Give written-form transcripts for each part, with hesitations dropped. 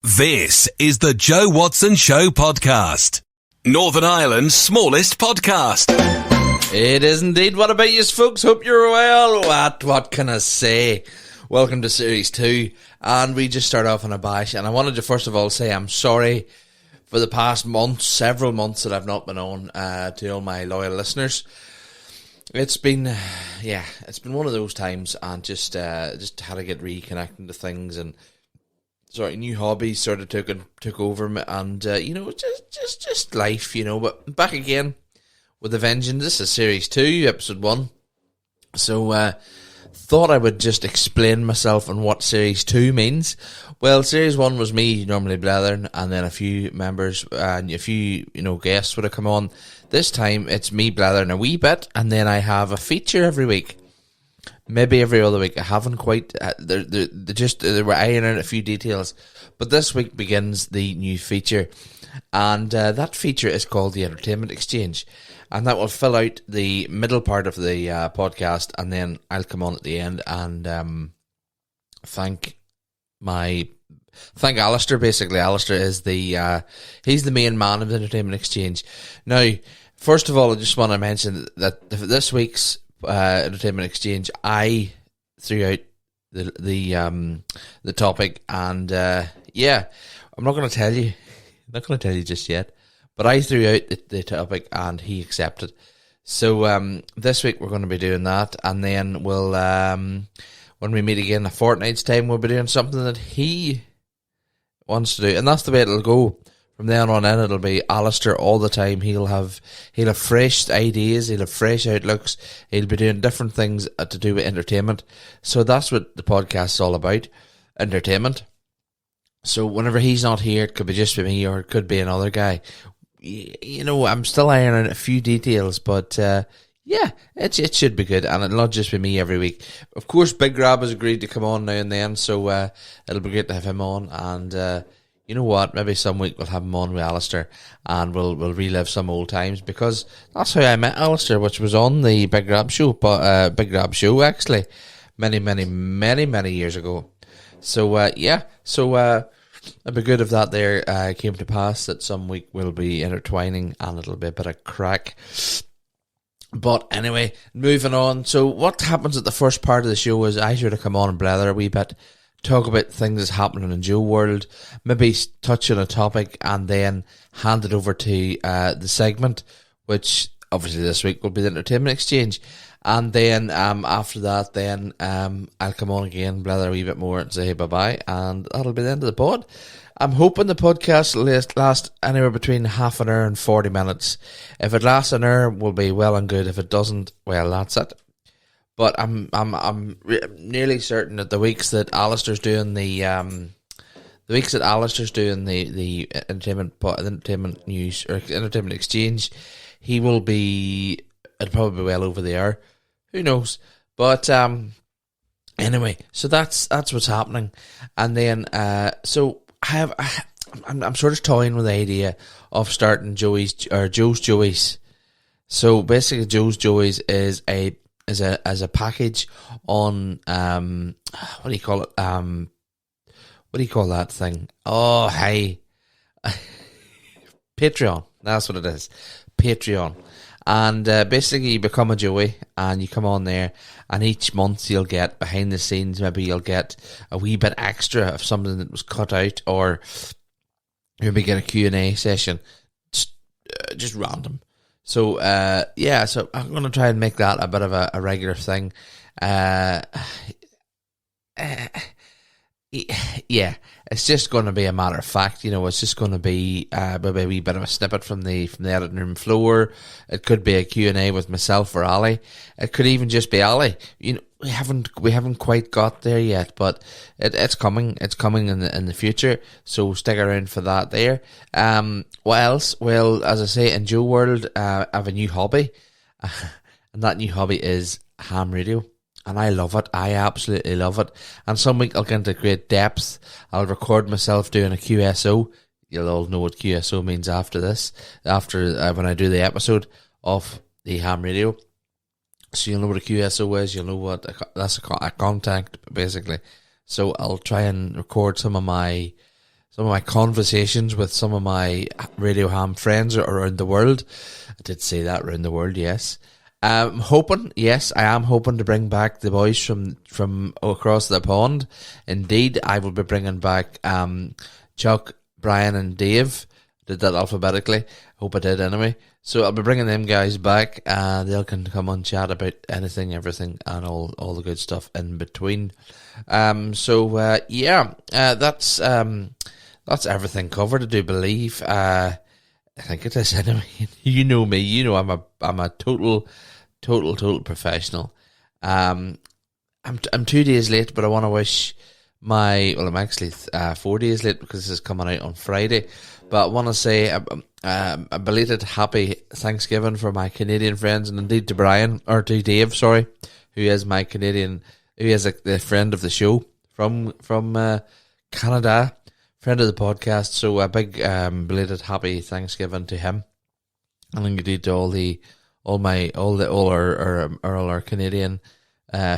This is the Joe Watson Show podcast, Northern Ireland's smallest podcast. It is indeed. What about you folks? Hope you're well. What can I say? Welcome to Series 2, and we just start off on a bash, and I wanted to first of all say I'm sorry for the past months, several months that I've not been on, to all my loyal listeners. It's been one of those times, and just had to get reconnecting to things, and new hobbies sort of took over me, and just life, but back again with a vengeance. This is Series 2, Episode 1. So, thought I would just explain myself and what Series 2 means. Well, Series 1 was me normally blathering, and then a few members and a few, guests would have come on. This time, it's me blathering a wee bit, and then I have a feature every week. Maybe every other week. I haven't quite. They were ironing out a few details, but this week begins the new feature, and that feature is called the Entertainment Exchange, and that will fill out the middle part of the podcast, and then I'll come on at the end and thank Alistair. Basically, Alistair is he's the main man of the Entertainment Exchange. Now, first of all, I just want to mention that this week's Entertainment Exchange, I threw out the topic, and I'm not going to tell you, just yet, but I threw out the topic and he accepted. So this week we're going to be doing that, and then we'll when we meet again in a fortnight's time, we'll be doing something that he wants to do, and that's the way it'll go. From then on in, it'll be Alistair all the time. He'll have fresh ideas, he'll have fresh outlooks, he'll be doing different things to do with entertainment. So that's what the podcast's all about, entertainment. So whenever he's not here, it could be just me, or it could be another guy. I'm still ironing out a few details, but it should be good, and it'll not just be me every week. Of course, Big Grab has agreed to come on now and then, so it'll be great to have him on, and you know what, maybe some week we'll have him on with Alistair, and we'll relive some old times, because that's how I met Alistair, which was on the Big Grab show, actually, many years ago. So it'd be good if that there came to pass, that some week we'll be intertwining, and it'll be a bit of crack. But anyway, moving on. So what happens at the first part of the show is I sort of come on and blather a wee bit, talk about things that's happening in Joe World, maybe touch on a topic, and then hand it over to the segment, which obviously this week will be the Entertainment Exchange. And then after that, then I'll come on again, blather a wee bit more, and say bye-bye, and that'll be the end of the pod. I'm hoping the podcast will last anywhere between half an hour and 40 minutes. If it lasts an hour, we'll be well and good. If it doesn't, well, that's it. But I'm nearly certain that the weeks that Alistair's doing the entertainment news or Entertainment Exchange, he will be, it'll probably be well over the hour. Who knows? But anyway, so that's what's happening. And then I'm sort of toying with the idea of starting Joe's Joey's. So basically, Joe's Joey's is a package on what do you call it? What do you call that thing? Oh, hey, Patreon. That's what it is, Patreon. And basically, you become a Joey, and you come on there, and each month you'll get behind the scenes. Maybe you'll get a wee bit extra of something that was cut out, or maybe get a Q&A session, just random. So so I'm going to try and make that a bit of a regular thing. It's just going to be a matter of fact, it's just going to be maybe a wee bit of a snippet from the editing room floor. It could be a Q&A with myself or Ali. It could even just be Ali. We haven't quite got there yet, but it's coming. It's coming in the future. So stick around for that there. What else? Well, as I say, in Joe World, I have a new hobby, and that new hobby is ham radio. And I love it. I absolutely love it. And some week I'll get into great depth. I'll record myself doing a QSO. You'll all know what QSO means after this. After when I do the episode of the ham radio. So you'll know what a QSO is. You'll know what that's a contact, basically. So I'll try and record some of my some of my conversations with some of my Radio Ham friends around the world. I did say that, around the world, yes. I am hoping to bring back the boys from across the pond. Indeed, I will be bringing back Chuck, Brian, and Dave. Did that alphabetically. Hope I did anyway. So I'll be bringing them guys back. They can come on, chat about anything, everything, and all the good stuff in between. That's everything covered, I do believe. I think it is anyway. You know me. You know I'm a total professional. I'm 2 days late, but I want to wish I'm actually 4 days late because this is coming out on Friday. But I want to say a belated happy Thanksgiving for my Canadian friends, and indeed to Dave, sorry, who is my Canadian, who is the friend of the show from Canada, friend of the podcast. So a big belated happy Thanksgiving to him, and indeed to all our Canadian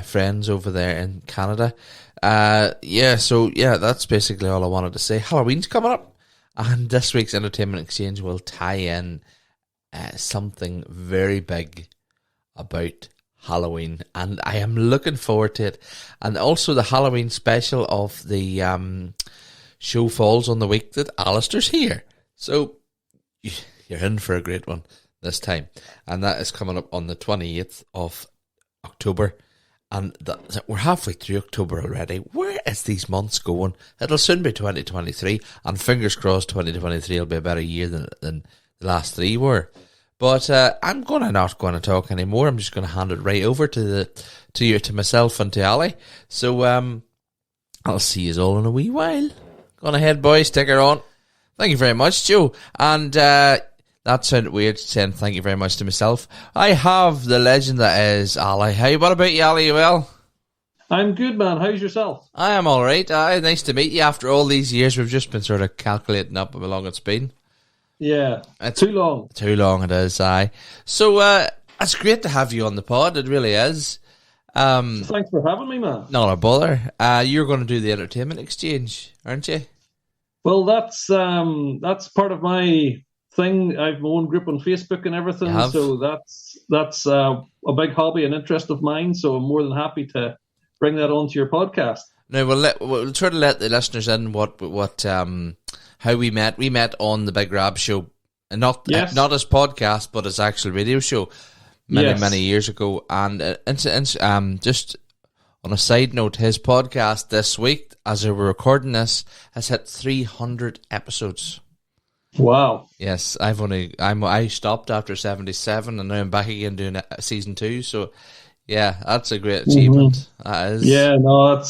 friends over there in Canada. That's basically all I wanted to say. Halloween's coming up, and this week's Entertainment Exchange will tie in something very big about Halloween, and I am looking forward to it. And also the Halloween special of the show falls on the week that Alistair's here, so you're in for a great one this time, and that is coming up on the 28th of October. And we're halfway through October already. Where is these months going? It'll soon be 2023, and fingers crossed 2023 will be a better year than the last three were. But I'm not going to talk anymore. I'm just going to hand it right over to myself and to Ali. So I'll see you all in a wee while. Go on ahead, boys. Take her on. Thank you very much, Joe. And that sounded weird, saying thank you very much to myself. I have the legend that is Ali. Hey, what about you, Ali? You well? I'm good, man. How's yourself? I am all right. Nice to meet you. After all these years, we've just been sort of calculating up how long it's been. Yeah, it's too long. Too long it is, aye. So it's great to have you on the pod. It really is. Thanks for having me, man. Not a bother. You're going to do the Entertainment Exchange, aren't you? Well, that's part of my thing. I've my own group on Facebook and everything, so that's a big hobby and interest of mine. So I'm more than happy to bring that onto your podcast. Now we'll try to let the listeners in how we met. We met on the Big Rab show, and not as podcast, but as actual radio show many years ago. And just on a side note, his podcast this week, as we're recording this, has hit 300 episodes. Wow. Yes, I stopped after 77, and now I'm back again doing season 2. So, yeah, that's a great achievement. Mm-hmm. That is. Yeah, no, that's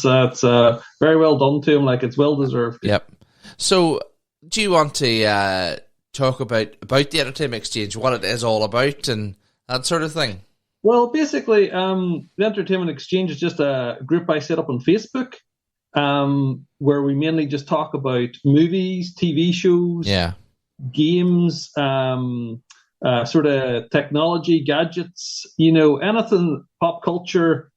very well done to him. Like, it's well deserved. Yep. So, do you want to talk about the Entertainment Exchange, what it is all about, and that sort of thing? Well, basically, the Entertainment Exchange is just a group I set up on Facebook, where we mainly just talk about movies, TV shows. Yeah. Games, sort of technology, gadgets, anything pop culture,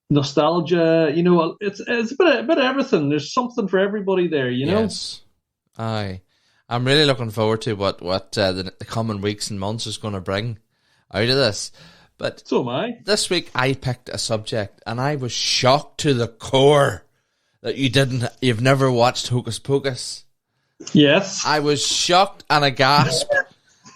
nostalgia, it's a bit of everything. There's something for everybody there, Yes. Aye. I'm really looking forward to what the coming weeks and months is going to bring out of this. But so am I. This week I picked a subject, and I was shocked to the core that you've never watched Hocus Pocus. Yes. I was shocked and aghast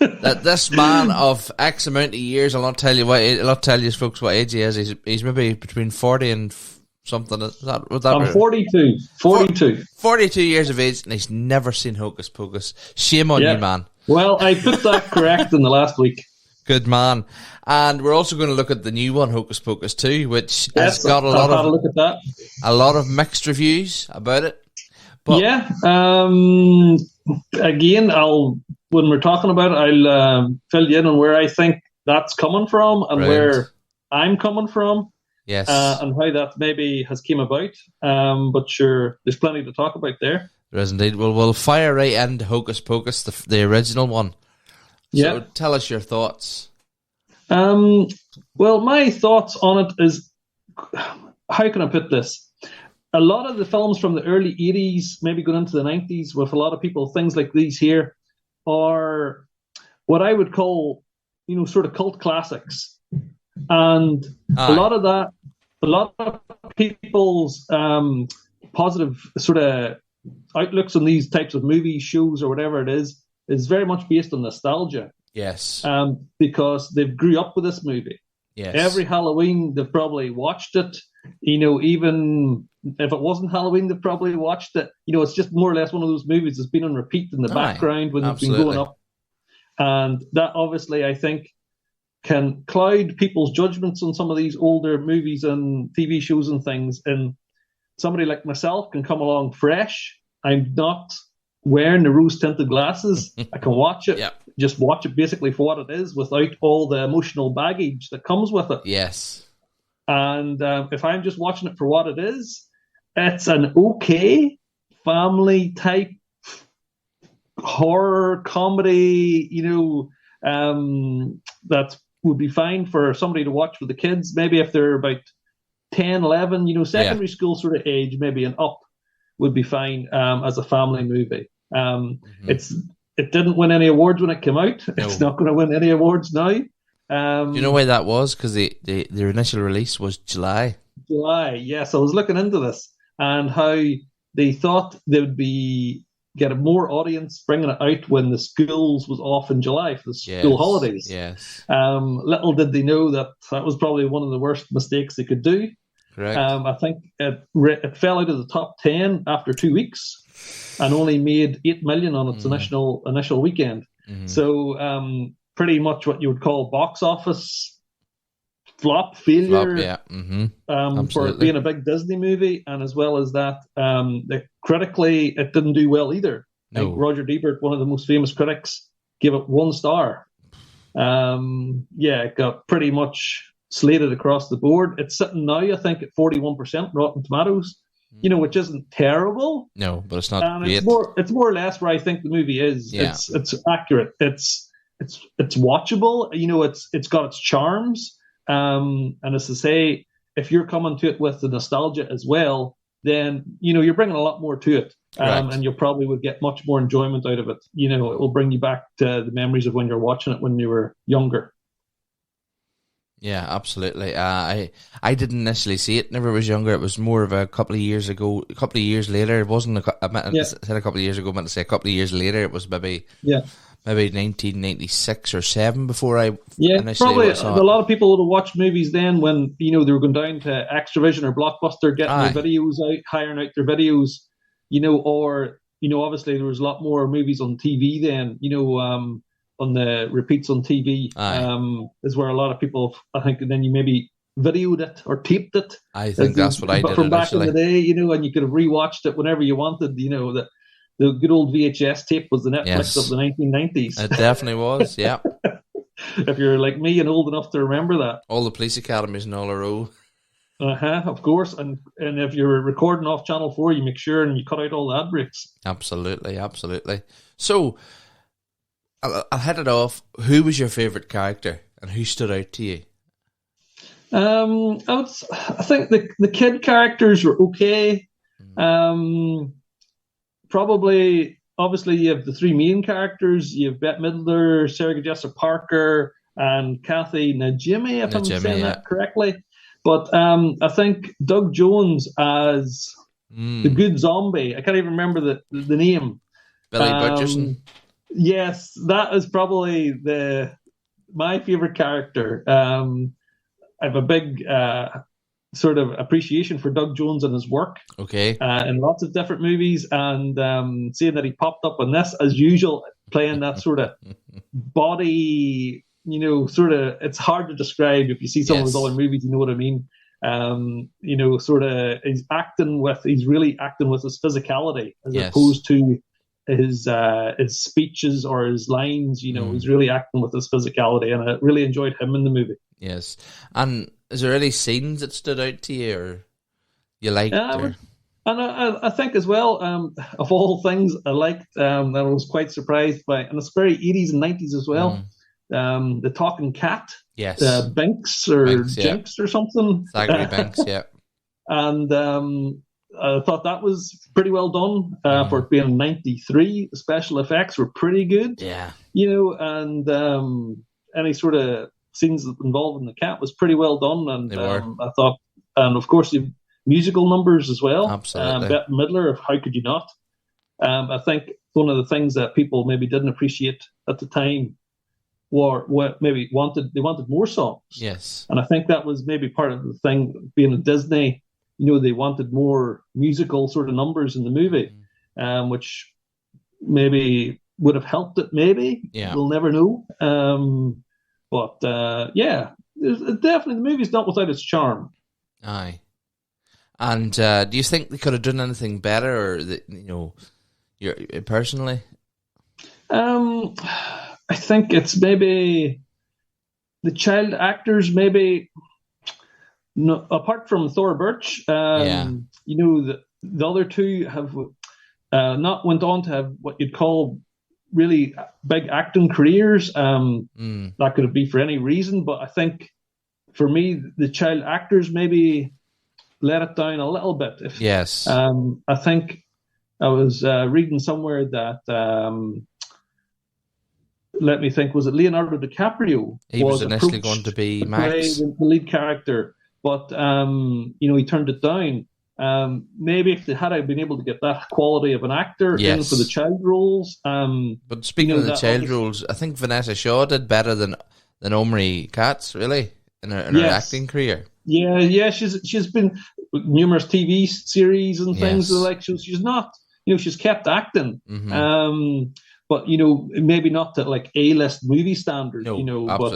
that this man of X amount of years, I'll not tell you folks what age he is. He's maybe between 40 and something. I'm 42. 42 years of age, and he's never seen Hocus Pocus. Shame on you, man. Well, I put that correct in the last week. Good man. And we're also going to look at the new one, Hocus Pocus 2, which has got a lot of mixed reviews about it. But again, when we're talking about it, I'll fill you in on where I think that's coming from and where I'm coming from. Yes. And how that maybe has came about. But sure, there's plenty to talk about there. There is indeed. We'll fire right into Hocus Pocus, the original one. So tell us your thoughts. Well, my thoughts on it is, how can I put this? a lot of the films from the early 80s, maybe going into the 90s, with a lot of people, things like these here are what I would call, sort of cult classics. And a lot of people's positive sort of outlooks on these types of movies, shows, or whatever it is very much based on nostalgia. Yes. Because they've grew up with this movie. Yes. Every Halloween, they've probably watched it. Even if it wasn't Halloween, they've probably watched it. It's just more or less one of those movies that's been on repeat in the background when they've been growing up. And that obviously, I think, can cloud people's judgments on some of these older movies and TV shows and things. And somebody like myself can come along fresh. I'm not wearing the rose-tinted glasses. I can watch it, just watch it basically for what it is without all the emotional baggage that comes with it. Yes. And if I'm just watching it for what it is, it's an okay family-type horror comedy, that would be fine for somebody to watch with the kids. Maybe if they're about 10, 11, secondary school sort of age, maybe and up would be fine as a family movie. It didn't win any awards when it came out. No. It's not going to win any awards now. Do you know why that was? Because their initial release was July. July, yes. I was looking into this and how they thought they would get a more audience bringing it out when the schools was off in July for the school holidays. Yes. Little did they know that was probably one of the worst mistakes they could do. Correct. I think it fell out of the top 10 after 2 weeks and only made 8 million on its initial weekend. So pretty much what you would call box office failure. For being a big Disney movie, and as well as that, critically it didn't do well either. No. Like Roger Ebert, one of the most famous critics, gave it 1 star. It got pretty much slated across the board. It's sitting now, I think, at 41% Rotten Tomatoes, which isn't terrible. No, but it's not great. It's more or less where I think the movie is. Yeah. It's accurate. It's watchable. It's got its charms. And as to say, if you're coming to it with the nostalgia as well, then you're bringing a lot more to it, and you probably would get much more enjoyment out of it. It will bring you back to the memories of when you're watching it when you were younger. Yeah, absolutely. I didn't initially see it. Never was younger. It was more of a couple of years ago. A couple of years later, it wasn't. I said a couple of years ago. I meant to say a couple of years later. It was maybe 1996 or 7 before I initially probably saw it. A lot of people would have watched movies then when they were going down to Extravision or Blockbuster, getting their videos out, hiring out their videos, or obviously there was a lot more movies on TV then, on the repeats on TV, is where a lot of people, I think, then you maybe videoed it or taped it. I think that's what I did from back in the day, and you could have rewatched it whenever you wanted. The good old VHS tape was the Netflix of the 1990s. It definitely was, yeah. If you're like me and old enough to remember that. All the police academies in all a row. Of course. And if you're recording off Channel 4, you make sure and you cut out all the ad breaks. Absolutely. So, I'll head it off. Who was your favourite character and who stood out to you? I think the kid characters were okay. Probably, obviously, you have the 3 main characters. You have Bette Midler, Sarah Jessica Parker, and Kathy Najimy, if I'm saying that correctly. But I think Doug Jones as the good zombie. I can't even remember the name. Billy Butcherson. Yes, that is probably my favorite character. I have a big sort of appreciation for Doug Jones and his work. Okay. In lots of different movies, and seeing that he popped up in this as usual, playing that sort of body, sort of, it's hard to describe. If you see some of his other movies, you know what I mean. Sort of, he's really acting with his physicality as opposed to his speeches or his lines. He's really acting with his physicality, and I really enjoyed him in the movie. Yes. And is there any scenes that stood out to you or you liked? And I think as well, of all things I liked, that I was quite surprised by, and it's very 80s and 90s as well, the talking cat. Yes. Binks or Jinx or something. Zachary Binks, yeah. And I thought that was pretty well done for it being 93. The special effects were pretty good. Yeah. And any sort of scenes involving the cat was pretty well done. And They were. I thought, and of course, the musical numbers as well. Absolutely. Bette Midler, how could you not? I think one of the things that people maybe didn't appreciate at the time were what maybe they wanted more songs. Yes. And I think that was maybe part of the thing being a Disney. They wanted more musical sort of numbers in the movie, which maybe would have helped it. Maybe we'll never know. But definitely the movie's not without its charm. Aye. And do you think they could have done anything better, or you personally? I think it's maybe the child actors, maybe. No, apart from Thora Birch, the other two have not went on to have what you'd call really big acting careers. That could be for any reason, but I think for me, the child actors maybe let it down a little bit. Yes. I think I was reading somewhere that, let me think, was it Leonardo DiCaprio? He was initially going to be Max, the lead character, but he turned it down. Maybe if they had been able to get that quality of an actor in for the child roles. But speaking of the child roles, I think Vanessa Shaw did better than Omri Katz, really, in her acting career. Yeah, she's been numerous TV series and things like. She's not, she's kept acting. Mm-hmm. But maybe not to like A-list movie standards. Absolutely. But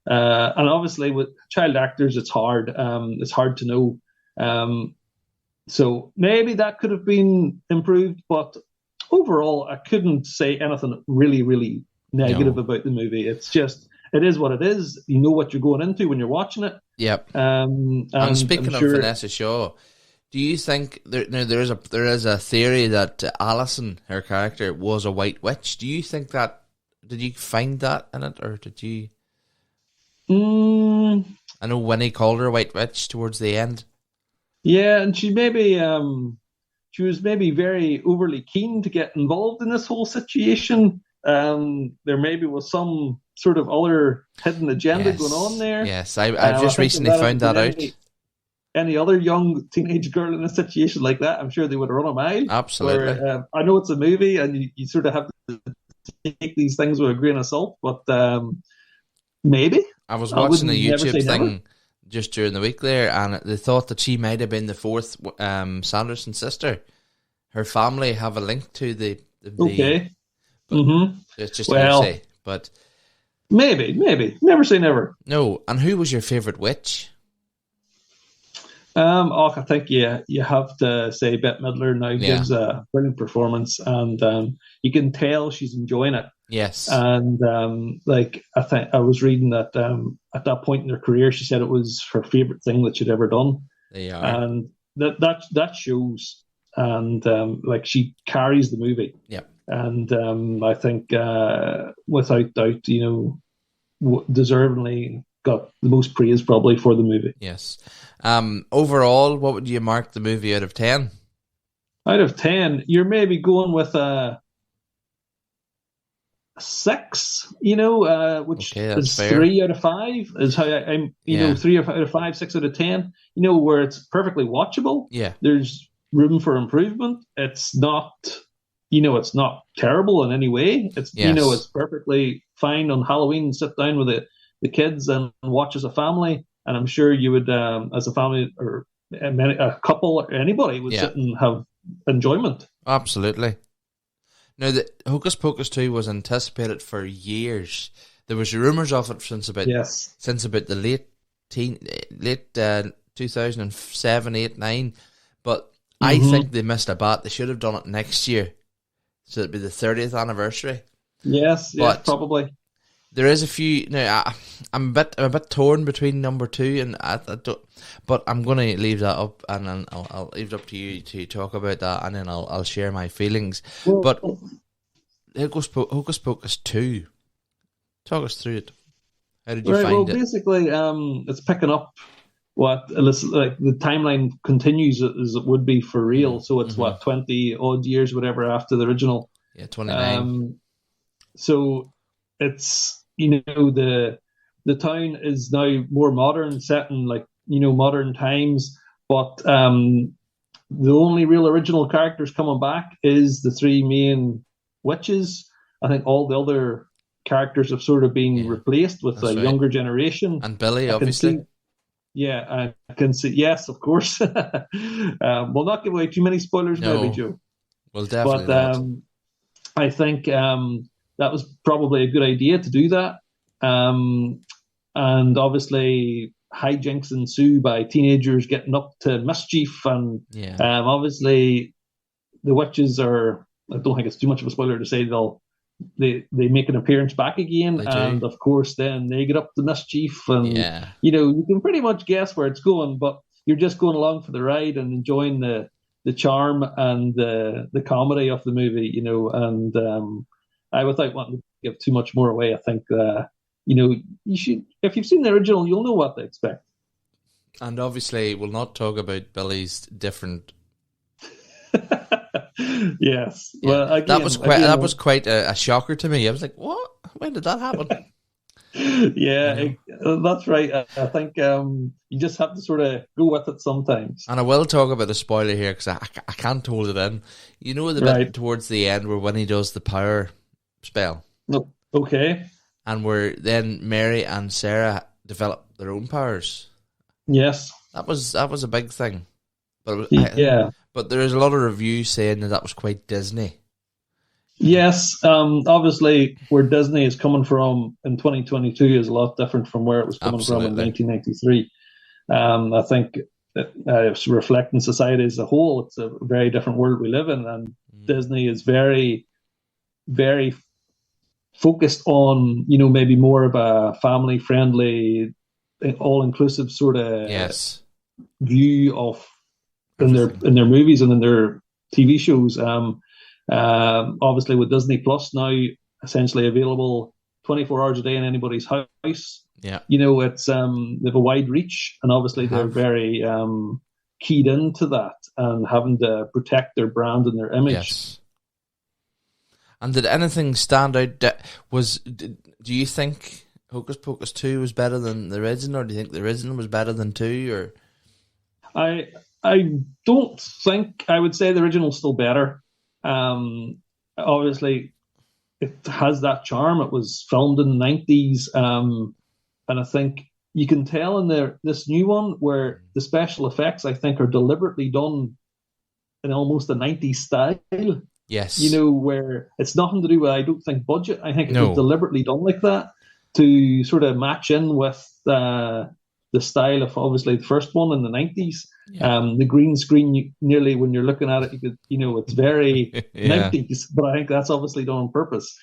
and obviously with child actors, it's hard. It's hard to know. So maybe that could have been improved, but overall, I couldn't say anything really, really negative about the movie. It's just, it is what it is. You know what you're going into when you're watching it. Yep. And speaking of Vanessa Shaw, do you think there is a theory that Alison, her character, was a white witch? Do you think that? Did you find that in it, or did you? I know Winnie called her a white witch towards the end. Yeah, and she was maybe very overly keen to get involved in this whole situation. There maybe was some sort of other hidden agenda going on there. Yes, I've just recently found that out. Any other young teenage girl in a situation like that, I'm sure they would run a mile. Absolutely. I know it's a movie, and you sort of have to take these things with a grain of salt, but maybe. I was watching a YouTube thing just during the week there, and they thought that she might have been the fourth Sanderson sister. Her family have a link to the okay. It's just hearsay, but maybe. Never say never. No, and who was your favourite witch? I think you have to say Bette Midler now gives a brilliant performance, and you can tell she's enjoying it. Yes, and I think I was reading that at that point in her career, she said it was her favorite thing that she'd ever done. They are, and that shows, and like she carries the movie. Yeah, and I think without doubt, deservingly got the most praise probably for the movie. Yes. Overall, what would you mark the movie out of 10? Out of 10, you're maybe going with a 6, which is fair. 3 out of 5 is how I'm, 3 out of 5, 6 out of 10, where it's perfectly watchable. Yeah. There's room for improvement. It's not, it's not terrible in any way. It's, it's perfectly fine on Halloween and sit down with the kids and watch as a family. And I'm sure you would, as a family or a couple or anybody would sit and have enjoyment. Absolutely. Now, the Hocus Pocus 2 was anticipated for years. There was rumours of it since about the late 2007, 8, 9. But I think they missed a bat. They should have done it next year, so it'd be the 30th anniversary. Yes, probably. There is a few. Now, I'm a bit torn between number 2 and I don't, but I'm going to leave that up, and then I'll leave it up to you to talk about that, and then I'll share my feelings. But Hocus Pocus 2, talk us through it. How did you find it? Basically, it's picking up like the timeline continues as it would be for real. So it's Mm-hmm. 20 odd years, whatever, after the original. Yeah, 29. So it's, the town is now more modern, set in like, modern times, but the only real original characters coming back is the three main witches. I think all the other characters have sort of been replaced with a younger generation. And Billy, I can obviously. see, yeah, I can see. Yes, of course. We'll not give away too many spoilers, maybe, Joe. Well, definitely But not. I think that was probably a good idea to do that. And obviously, hijinks ensue by teenagers getting up to mischief, and obviously, the witches are. I don't think it's too much of a spoiler to say they make an appearance back again, and of course, then they get up to mischief, and you can pretty much guess where it's going, but you're just going along for the ride and enjoying the charm and the comedy of the movie, and I, without wanting to give too much more away, I think you should, if you've seen the original, you'll know what to expect. And obviously, we'll not talk about Billy's different. Yes, yeah. Well, again, that was quite a shocker to me. I was like, "What? When did that happen?" That's right. I think you just have to sort of go with it sometimes. And I will talk about the spoiler here because I can't hold it in. You know, the bit towards the end where when he does the power spell. Okay. And where then Mary and Sarah develop their own powers. Yes. That was a big thing. But but there is a lot of reviews saying that was quite Disney. Yes, obviously, where Disney is coming from in 2022 is a lot different from where it was coming from in 1993. I think it's reflecting society as a whole. It's a very different world we live in, and Disney is very, very focused on, maybe more of a family-friendly, all-inclusive sort of view of in their movies and in their TV shows. Obviously, with Disney Plus now essentially available 24 hours a day in anybody's house. Yeah, it's they have a wide reach, and obviously they're very keyed into that and having to protect their brand and their image. Yes. And did anything stand out? Do you think Hocus Pocus 2 was better than the original, or do you think the original was better than 2? Or I don't think. I would say the original's still better. Obviously, it has that charm. It was filmed in the 90s, and I think you can tell in this new one where the special effects, I think, are deliberately done in almost a 90s style. Yes. Where it's nothing to do with, I don't think, budget. I think it was deliberately done like that to sort of match in with the style of, obviously, the first one in the 90s. Yeah. The green screen, nearly when you're looking at it, you could, it's very 90s, but I think that's obviously done on purpose.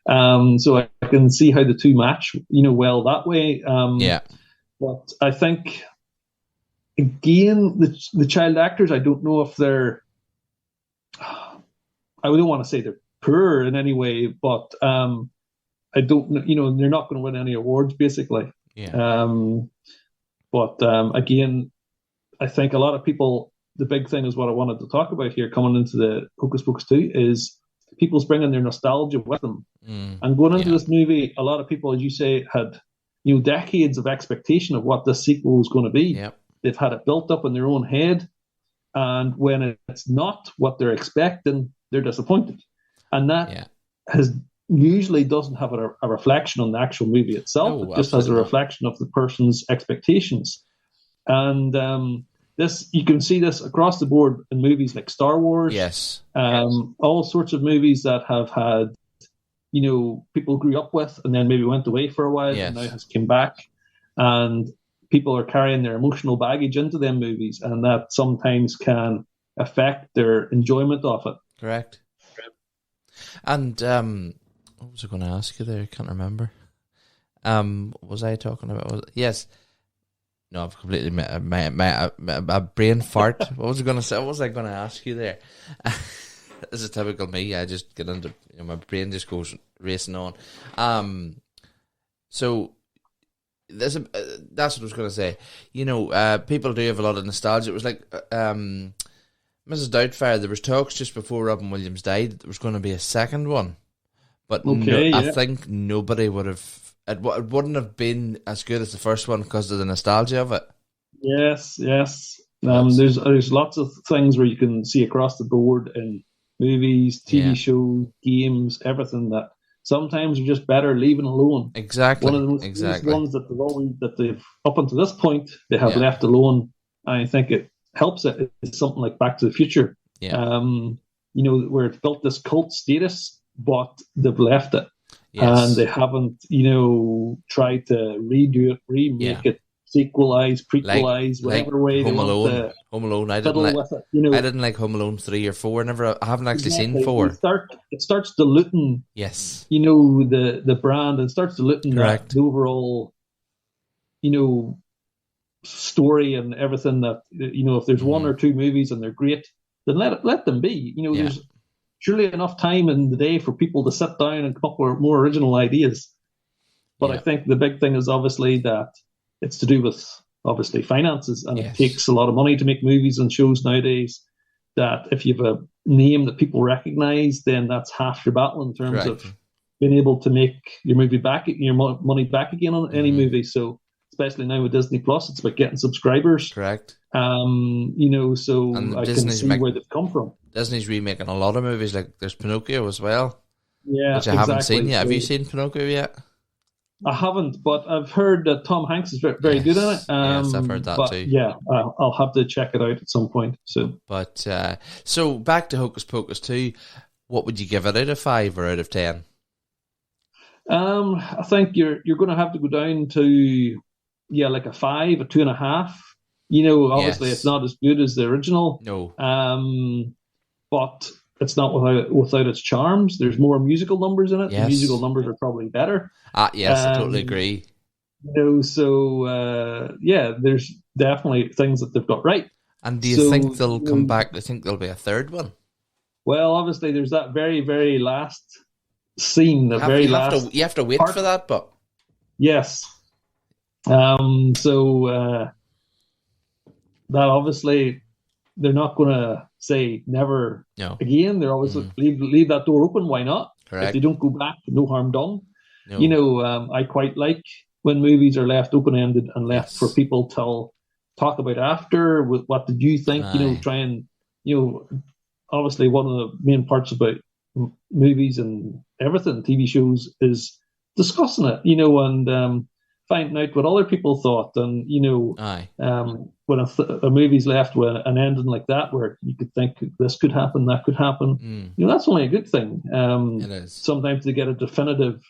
So I can see how the two match, well that way. But I think, again, the child actors, I don't know if they're, I don't want to say they're poor in any way, but I don't know, they're not going to win any awards, basically. Yeah. But again, I think a lot of people, the big thing is what I wanted to talk about here coming into the Hocus Pocus 2 is people's bringing their nostalgia with them. And going into this movie, a lot of people, as you say, had decades of expectation of what this sequel was going to be. Yep. They've had it built up in their own head. And when it's not what they're expecting, they're disappointed. And that usually doesn't have a reflection on the actual movie itself. No, it just has a reflection of the person's expectations. And you can see this across the board in movies like Star Wars. Yes. All sorts of movies that have had, people grew up with and then maybe went away for a while and now has come back. And people are carrying their emotional baggage into them movies, and that sometimes can affect their enjoyment of it. Correct. And what was I going to ask you there? I can't remember. What was I talking about? Yes. No, I've completely my brain fart. What was I going to say? What was I going to ask you there? This is typical me. I just get into my brain just goes racing on. So that's what I was going to say. People do have a lot of nostalgia. It was like Mrs. Doubtfire. There was talks just before Robin Williams died that there was going to be a second one, but I think nobody would have. It wouldn't have been as good as the first one because of the nostalgia of it. Yes. There's lots of things where you can see across the board in movies, TV shows, games, everything that sometimes are just better leaving alone. Exactly. One of the most ones that they've up until this point they have left alone. I think it helps it is something like Back to the Future. Yeah. Where it's built this cult status, but they've left it. Yes. And they haven't, tried to redo it, remake it, sequelize, prequelize, whatever way Home they Alone. want to Home Alone. I fiddle with it. I didn't like Home Alone 3 or 4. I haven't actually seen 4. It starts diluting. Yes. The brand, and starts diluting the overall, story and everything. That if there's one or two movies and they're great, then let them be. There's surely enough time in the day for people to sit down and come up with more original ideas. But I think the big thing is obviously that it's to do with obviously finances, and it takes a lot of money to make movies and shows nowadays. That if you have a name that people recognize, then that's half your battle in terms of being able to make your movie back, your money back again on any movie. So especially now with Disney Plus, it's about getting subscribers. Correct. So and I can see where they've come from. Disney's remaking a lot of movies, like there's Pinocchio as well. Yeah, which I haven't seen yet. Have you seen Pinocchio yet? I haven't, but I've heard that Tom Hanks is very good in it. Yes, I've heard that too. Yeah, I'll have to check it out at some point. So back to Hocus Pocus 2, what would you give it out of 5 or out of 10? I think you're going to have to go down to like a 5, a 2.5. Obviously it's not as good as the original. No. But it's not without its charms. There's more musical numbers in it. Yes. The musical numbers are probably better. Yes, I totally agree. There's definitely things that they've got right. And do you think they'll come back? Do you think there'll be a third one? Well, obviously there's that very, very last scene. You have to wait for that, but yes. That obviously they're not going to say never again. They're always leave that door open. Why not? Correct. If they don't go back, no harm done. No. I quite like when movies are left open-ended and left for people to talk about after. With what did you think? Try and obviously one of the main parts about movies and everything, TV shows, is discussing it. And finding out what other people thought, and when a movie's left with an ending like that, where you could think this could happen, that could happen, that's only a good thing. It is. Sometimes to get a definitive,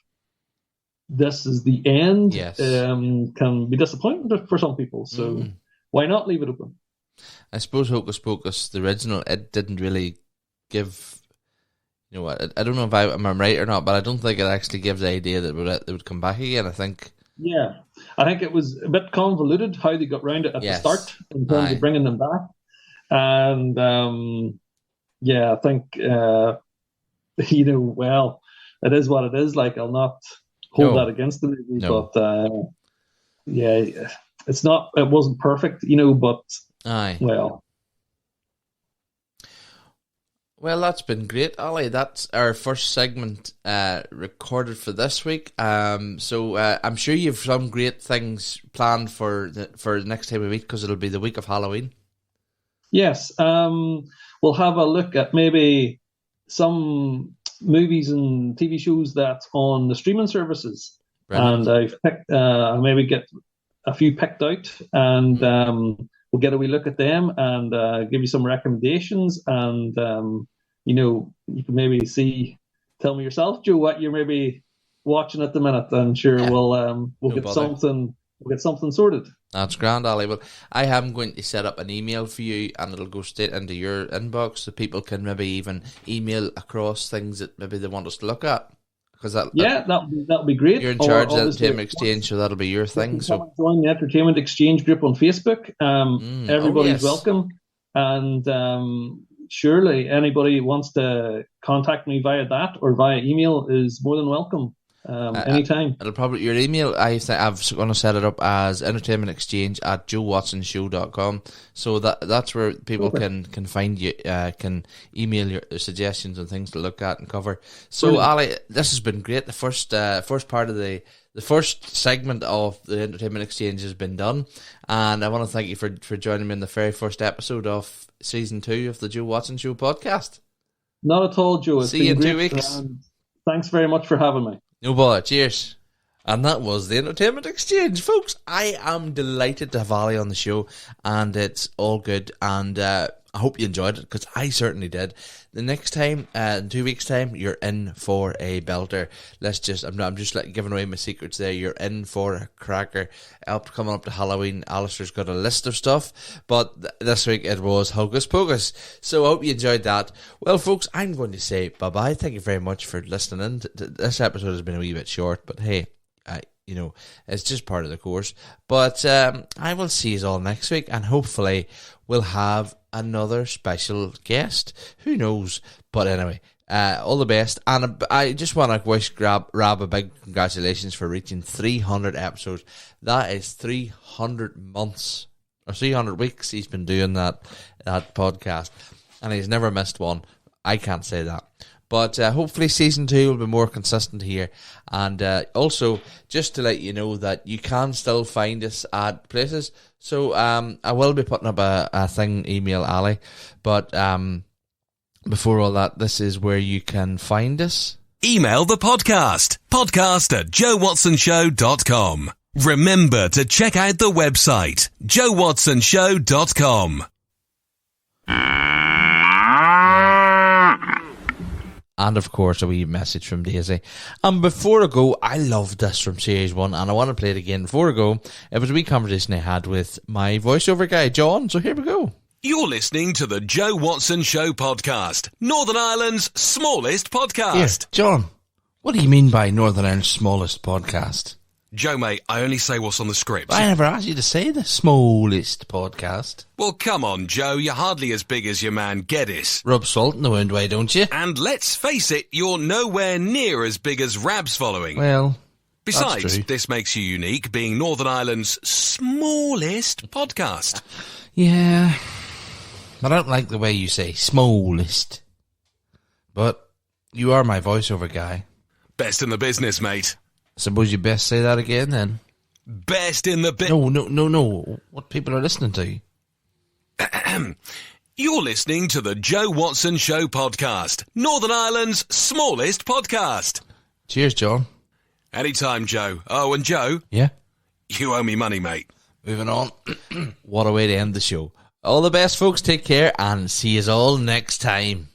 this is the end, can be disappointing for some people. So why not leave it open? I suppose Hocus Pocus, the original, it didn't really give. I don't know if I'm right or not, but I don't think it actually gives the idea that it would come back again. I think. Yeah, I think it was a bit convoluted how they got round it at the start in terms of bringing them back. And I think, well, it is what it is. Like, I'll not hold that against the movie, but it wasn't perfect, but well. Well, that's been great, Ali. That's our first segment recorded for this week. So I'm sure you've some great things planned for the next time we meet, because it'll be the week of Halloween. Yes. We'll have a look at maybe some movies and TV shows that's on the streaming services. Brilliant. And I've picked, maybe get a few picked out, and we'll get a wee look at them and give you some recommendations, and you can maybe tell me yourself, Joe, what you're maybe watching at the minute, and we'll get something sorted. That's grand, Ali. Well, I am going to set up an email for you, and it'll go straight into your inbox, so people can maybe even email across things that maybe they want us to look at. That'll be great. You're in charge of the Entertainment Exchange, so that'll be your thing. So join the Entertainment Exchange group on Facebook. Everybody's welcome, and surely anybody who wants to contact me via that or via email is more than welcome. anytime. It'll probably your email. I'm going to set it up as entertainmentexchange@joewatsonshow.com. So that's where people can find you, can email your suggestions and things to look at and cover. So Brilliant. Ali, this has been great. The first part of the first segment of the Entertainment Exchange has been done, and I want to thank you for joining me in the very first episode of season 2 of the Joe Watson Show podcast. Not at all, Joe. See you in 2 weeks. Thanks very much for having me. No bother. Cheers. And that was the Entertainment Exchange, folks. I am delighted to have Ali on the show, and it's all good. And I hope you enjoyed it, because I certainly did. The next time, in 2 weeks' time, you're in for a belter. I'm just giving away my secrets there. You're in for a cracker. Coming up to Halloween, Alistair's got a list of stuff, but this week it was Hocus Pocus. So I hope you enjoyed that. Well, folks, I'm going to say bye-bye. Thank you very much for listening. This episode has been a wee bit short, but hey, it's just part of the course. But I will see you all next week, and hopefully we'll have another special guest. Who knows? But anyway, all the best. And I just want to wish Rab a big congratulations for reaching 300 episodes. That is 300 months or 300 weeks he's been doing that podcast, and he's never missed one. I can't say that. But hopefully season 2 will be more consistent here. And also, just to let you know that you can still find us at places. So I will be putting up a thing, email Ali. But before all that, this is where you can find us. Email the podcast at joewatsonshow.com. Remember to check out the website, joewatsonshow.com. And of course, a wee message from Daisy. And before I go, I love this from Series 1, and I want to play it again. Before I go, it was a wee conversation I had with my voiceover guy, John. So here we go. You're listening to the Joe Watson Show podcast, Northern Ireland's smallest podcast. Here, John, what do you mean by Northern Ireland's smallest podcast? Joe, mate, I only say what's on the script. I never asked you to say the smallest podcast. Well, come on, Joe, you're hardly as big as your man Geddes. Rub salt in the wound, why don't you? And let's face it, you're nowhere near as big as Rab's following. Well, besides, that's true. This makes you unique, being Northern Ireland's smallest podcast. Yeah, I don't like the way you say smallest. But you are my voiceover guy. Best in the business, mate. Suppose you best say that again, then. Best in the No. What people are listening to. You're listening to the Joe Watson Show podcast, Northern Ireland's smallest podcast. Cheers, John. Anytime, Joe. Oh, and Joe. Yeah? You owe me money, mate. Moving on. What a way to end the show. All the best, folks. Take care, and see you all next time.